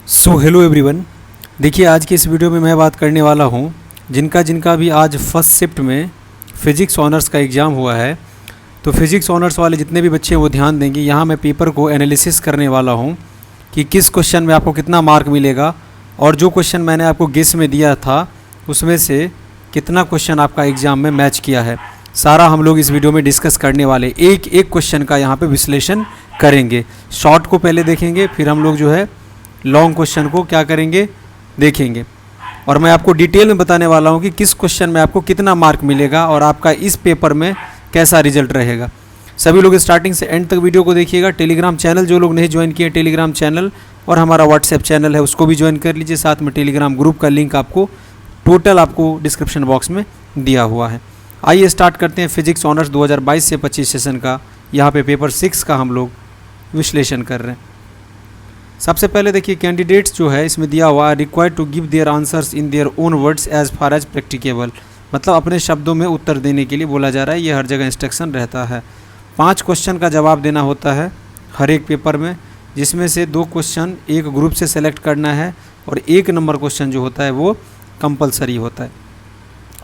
So hello everyone. देखिए आज की इस वीडियो में मैं बात करने वाला हूँ जिनका भी आज फर्स्ट शिफ्ट में फ़िज़िक्स ऑनर्स का एग्ज़ाम हुआ है, तो फिज़िक्स ऑनर्स वाले जितने भी बच्चे हैं वो ध्यान देंगे। यहाँ मैं पेपर को एनालिसिस करने वाला हूँ कि किस क्वेश्चन में आपको कितना मार्क मिलेगा और जो क्वेश्चन मैंने आपको गेस में दिया था उसमें से कितना क्वेश्चन आपका एग्ज़ाम में मैच किया है, सारा हम लोग इस वीडियो में डिस्कस करने वाले। एक एक क्वेश्चन का यहाँ पे विश्लेषण करेंगे। शॉर्ट को पहले देखेंगे, फिर हम लोग जो है लॉन्ग क्वेश्चन को क्या करेंगे, देखेंगे। और मैं आपको डिटेल में बताने वाला हूँ कि किस क्वेश्चन में आपको कितना मार्क मिलेगा और आपका इस पेपर में कैसा रिजल्ट रहेगा। सभी लोग स्टार्टिंग से एंड तक वीडियो को देखिएगा। टेलीग्राम चैनल जो लोग नहीं ज्वाइन किए, टेलीग्राम चैनल और हमारा व्हाट्सएप चैनल है उसको भी ज्वाइन कर लीजिए। साथ में टेलीग्राम ग्रुप का लिंक आपको डिस्क्रिप्शन बॉक्स में दिया हुआ है। आइए स्टार्ट करते हैं फिजिक्स ऑनर्स 2022 से 25 सेशन का। यहाँ पे पेपर 6 का हम लोग विश्लेषण कर रहे हैं। सबसे पहले देखिए कैंडिडेट्स जो है इसमें दिया हुआ required to give their answers in their own words as far as practicable, मतलब अपने शब्दों में उत्तर देने के लिए बोला जा रहा है। ये हर जगह इंस्ट्रक्शन रहता है। 5 क्वेश्चन का जवाब देना होता है हर एक पेपर में, जिसमें से 2 क्वेश्चन एक ग्रुप से सेलेक्ट करना है और 1 नंबर क्वेश्चन जो होता है वो कंपलसरी होता है।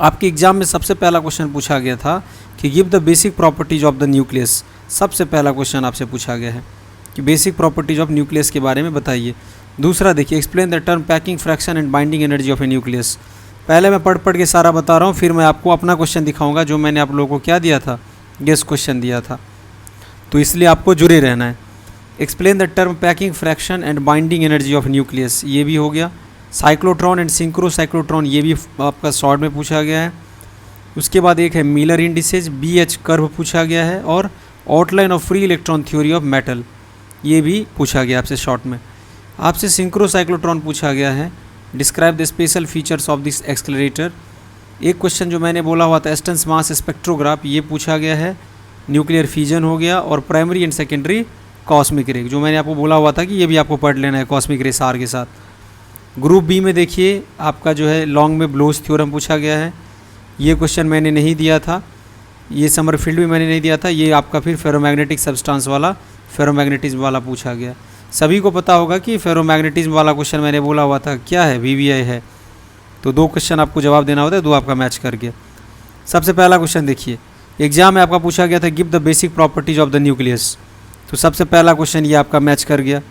आपके एग्ज़ाम में सबसे पहला क्वेश्चन पूछा गया था कि give the basic properties of the nucleus. सबसे पहला क्वेश्चन आपसे पूछा गया है कि बेसिक प्रॉपर्टीज ऑफ न्यूक्लियस के बारे में बताइए। दूसरा देखिए explain the term packing fraction and binding energy of A nucleus. पहले मैं पढ़ के सारा बता रहा हूँ, फिर मैं आपको अपना क्वेश्चन दिखाऊंगा जो मैंने आप लोगों को क्या दिया था, गेस क्वेश्चन दिया था, तो इसलिए आपको जुड़े रहना है। Explain the term packing fraction and binding energy of nucleus, ये भी हो गया। साइक्लोट्रॉन एंड सिंक्रोसाइक्लोट्रॉन, ये भी आपका शॉर्ट में पूछा गया है। उसके बाद एक है मिलर इंडिसेज, BH कर्व पूछा गया है, और outline of free electron theory of metal, ये भी पूछा गया आपसे शॉर्ट में। आपसे सिंक्रोसाइक्लोट्रॉन पूछा गया है। Describe the special features of this accelerator. एक क्वेश्चन जो मैंने बोला हुआ था एस्टन्स मास स्पेक्ट्रोग्राफ, ये पूछा गया है। न्यूक्लियर फ्यूजन हो गया, और प्राइमरी एंड सेकेंडरी कॉस्मिक रे, जो मैंने आपको बोला हुआ था कि ये भी आपको पढ़ लेना है कॉस्मिक रे सार के साथ। ग्रुप बी में देखिए आपका जो है लॉन्ग में ब्लोच थ्योरम पूछा गया है। ये क्वेश्चन मैंने नहीं दिया था, ये समर फील्ड भी मैंने नहीं दिया था। ये आपका फिर फेरोमैग्नेटिक सब्सटेंस वाला, फेरोमैग्नेटिज्म वाला पूछा गया। सभी को पता होगा कि फेरोमैग्नेटिज्म वाला क्वेश्चन मैंने बोला हुआ था क्या है, VVI है। तो 2 क्वेश्चन आपको जवाब देना होता है, 2 आपका मैच कर गया। सबसे पहला क्वेश्चन देखिए, एग्जाम में आपका पूछा गया था give the basic properties of the nucleus, तो सबसे पहला क्वेश्चन ये आपका मैच कर गया।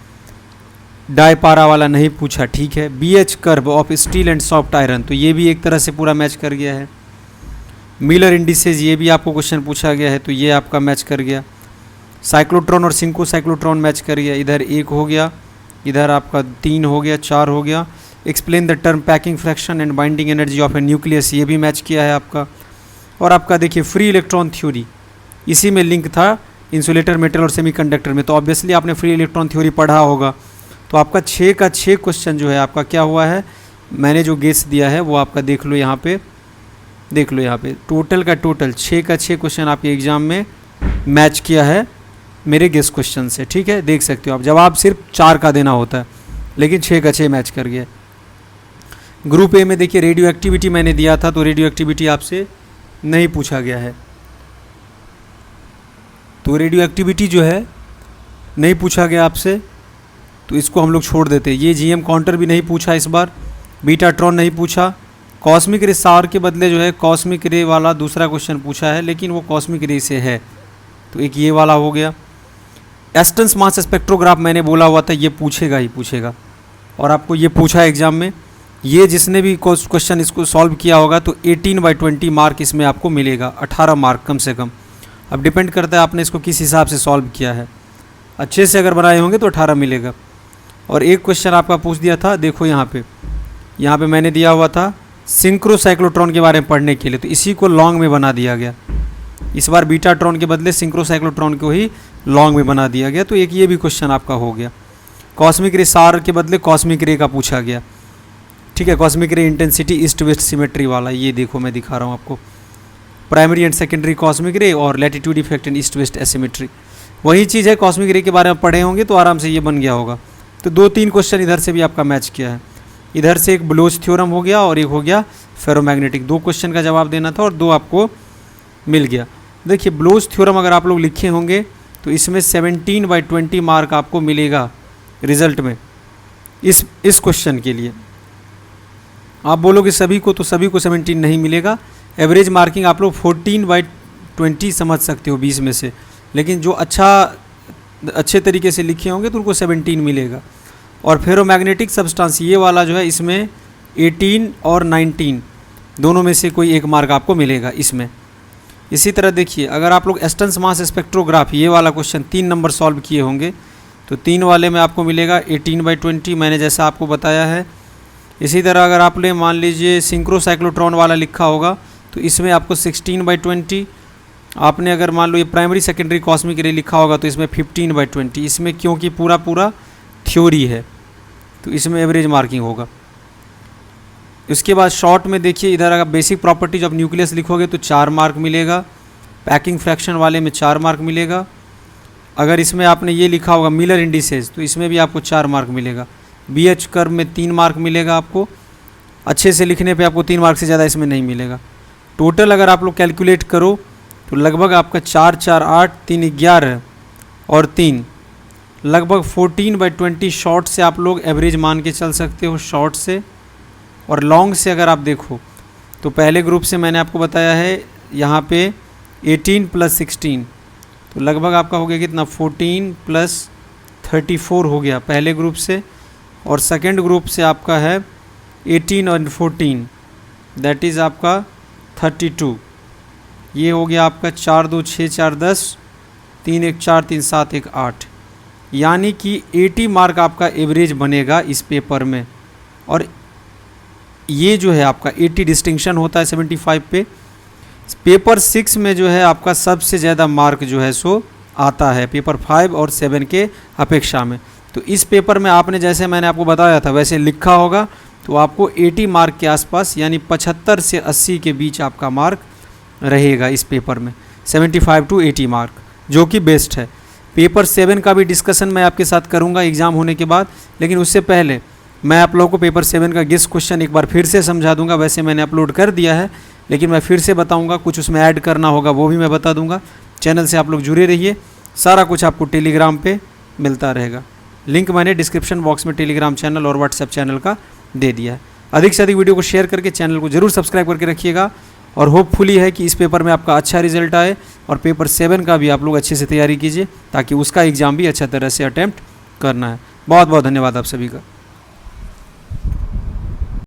डाई पारा वाला नहीं पूछा, ठीक है। BH curve of steel and soft iron, तो ये भी एक तरह से पूरा मैच कर गया है। मिलर इंडिसेज, ये भी आपको क्वेश्चन पूछा गया है, तो ये आपका मैच कर गया। साइक्लोट्रॉन और सिंक्रोसाइक्लोट्रॉन मैच कर गया, इधर 1 हो गया, इधर आपका 3 हो गया, 4 हो गया। Explain the term packing fraction and binding energy of A nucleus, ये भी मैच किया है आपका। और आपका देखिए फ्री इलेक्ट्रॉन थ्योरी, इसी में लिंक था इंसुलेटर मेटल और सेमीकंडक्टर में, तो ऑब्वियसली आपने फ्री इलेक्ट्रॉन थ्योरी पढ़ा होगा। तो आपका 6 का 6 क्वेश्चन जो है आपका क्या हुआ है, मैंने जो गेस दिया है वो आपका देख लो यहाँ पे, देख लो यहाँ पे टोटल का टोटल 6 का 6 क्वेश्चन आपके एग्जाम में मैच किया है मेरे गेस क्वेश्चन से, ठीक है। देख सकते हो आप, जवाब सिर्फ 4 का देना होता है लेकिन 6 का 6 मैच कर गया। ग्रुप ए में देखिए रेडियो एक्टिविटी मैंने दिया था, तो रेडियो एक्टिविटी आपसे नहीं पूछा गया है, तो रेडियो एक्टिविटी जो है नहीं पूछा गया आपसे, तो इसको हम लोग छोड़ देते हैं। ये GM काउंटर भी नहीं पूछा इस बार, बीटाट्रॉन नहीं पूछा। कॉस्मिक रे सार के बदले जो है कॉस्मिक रे वाला दूसरा क्वेश्चन पूछा है, लेकिन वो कॉस्मिक रे से है, तो एक ये वाला हो गया। एस्टन्स मास स्पेक्ट्रोग्राफ मैंने बोला हुआ था ये पूछेगा ही पूछेगा, और आपको ये पूछा एग्जाम में। ये जिसने भी क्वेश्चन इसको सॉल्व किया होगा तो 18/20 मार्क इसमें आपको मिलेगा, 18 मार्क कम से कम। अब डिपेंड करता है आपने इसको किस हिसाब से सॉल्व किया है, अच्छे से अगर बनाए होंगे तो 18 मिलेगा। और एक क्वेश्चन आपका पूछ दिया था, देखो यहाँ पे मैंने दिया हुआ था सिंक्रोसाइक्लोट्रॉन के बारे में पढ़ने के लिए, तो इसी को लॉन्ग में बना दिया गया। इस बार बीटाट्रॉन के बदले सिंक्रोसाइक्लोट्रॉन को ही लॉन्ग में बना दिया गया, तो एक ये भी क्वेश्चन आपका हो गया। कॉस्मिक रे सार के बदले कॉस्मिक रे का पूछा गया, ठीक है। कॉस्मिक रे इंटेंसिटी ईस्ट वेस्ट सिमेट्री वाला, ये देखो मैं दिखा रहा हूँ आपको, प्राइमरी एंड सेकेंडरी कॉस्मिक रे और latitude effect and east west asymmetry, वही चीज़ है। कॉस्मिक रे के बारे में पढ़े होंगे तो आराम से ये बन गया होगा। तो 2-3 क्वेश्चन इधर से भी आपका मैच किया है। इधर से एक ब्लोच थ्योरम हो गया और एक हो गया फेरोमैग्नेटिक, 2 क्वेश्चन का जवाब देना था और 2 आपको मिल गया। देखिए ब्लोच थ्योरम अगर आप लोग लिखे होंगे तो इसमें 17/20 मार्क आपको मिलेगा रिजल्ट में, इस क्वेश्चन के लिए। आप बोलोगे सभी को, तो सभी को 17 नहीं मिलेगा। एवरेज मार्किंग आप लोग 14/20 समझ सकते हो 20 में से, लेकिन जो अच्छे तरीके से लिखे होंगे तो उनको 17 मिलेगा। और फेरोमैग्नेटिक सब्सटेंस ये वाला जो है, इसमें 18 और 19 दोनों में से कोई एक मार्क आपको मिलेगा इसमें। इसी तरह देखिए, अगर आप लोग एस्टन्स मास स्पेक्ट्रोग्राफ ये वाला क्वेश्चन 3 नंबर सॉल्व किए होंगे तो 3 वाले में आपको मिलेगा 18/20, मैंने जैसा आपको बताया है। इसी तरह अगर आपने मान लीजिए सिंक्रोसाइक्लोट्रॉन वाला लिखा होगा तो इसमें आपको 16/20। आपने अगर मान लो ये प्राइमरी सेकेंडरी कॉस्मिक रे लिखा होगा तो इसमें 15/20। इसमें क्योंकि पूरा थ्योरी है तो इसमें एवरेज मार्किंग होगा। उसके बाद शॉर्ट में देखिए, इधर अगर बेसिक प्रॉपर्टीज ऑफ न्यूक्लियस लिखोगे तो 4 मार्क मिलेगा। पैकिंग फ्रैक्शन वाले में 4 मार्क मिलेगा। अगर इसमें आपने ये लिखा होगा मिलर इंडिसेस तो इसमें भी आपको 4 मार्क मिलेगा। BH कर्व में 3 मार्क मिलेगा आपको। अच्छे से लिखने पे आपको 3 मार्क से ज़्यादा इसमें नहीं मिलेगा। टोटल अगर आप लोग कैलकुलेट करो तो लगभग आपका 4 4 8 3 11 और 3 लगभग 14/20 शॉर्ट से आप लोग एवरेज मान के चल सकते हो शॉर्ट से। और लॉन्ग से अगर आप देखो तो पहले ग्रुप से मैंने आपको बताया है यहाँ पे 18 + 16 तो लगभग आपका हो गया कितना, 14 + 34 हो गया पहले ग्रुप से। और सेकंड ग्रुप से आपका है 18 और 14 दैट इज़ आपका 32। ये हो गया आपका 4 2 6 4 10 3 1 4 3 7 1 8, यानी कि 80 मार्क आपका एवरेज बनेगा इस पेपर में। और ये जो है आपका 80 डिस्टिंक्शन होता है 75 पे। पेपर 6 में जो है आपका सबसे ज़्यादा मार्क जो है सो आता है पेपर 5 और 7 के अपेक्षा में। तो इस पेपर में आपने जैसे मैंने आपको बताया था वैसे लिखा होगा तो आपको 80 मार्क के आसपास यानी 75 से 80 के बीच आपका मार्क रहेगा इस पेपर में, 75 to 80 मार्क, जो कि बेस्ट है। पेपर 7 का भी डिस्कशन मैं आपके साथ करूंगा एग्ज़ाम होने के बाद, लेकिन उससे पहले मैं आप लोगों को पेपर 7 का गेस क्वेश्चन एक बार फिर से समझा दूंगा। वैसे मैंने अपलोड कर दिया है लेकिन मैं फिर से बताऊंगा, कुछ उसमें ऐड करना होगा वो भी मैं बता दूंगा। चैनल से आप लोग जुड़े रहिए, सारा कुछ आपको टेलीग्राम पे मिलता रहेगा। लिंक मैंने डिस्क्रिप्शन बॉक्स में टेलीग्राम चैनल और व्हाट्सएप चैनल का दे दिया है। अधिक से अधिक वीडियो को शेयर करके चैनल को जरूर सब्सक्राइब करके रखिएगा। और होपफुली है कि इस पेपर में आपका अच्छा रिजल्ट आए और पेपर 7 का भी आप लोग अच्छे से तैयारी कीजिए ताकि उसका एग्ज़ाम भी अच्छा तरह से अटैम्प्ट करना है। बहुत बहुत धन्यवाद आप सभी का।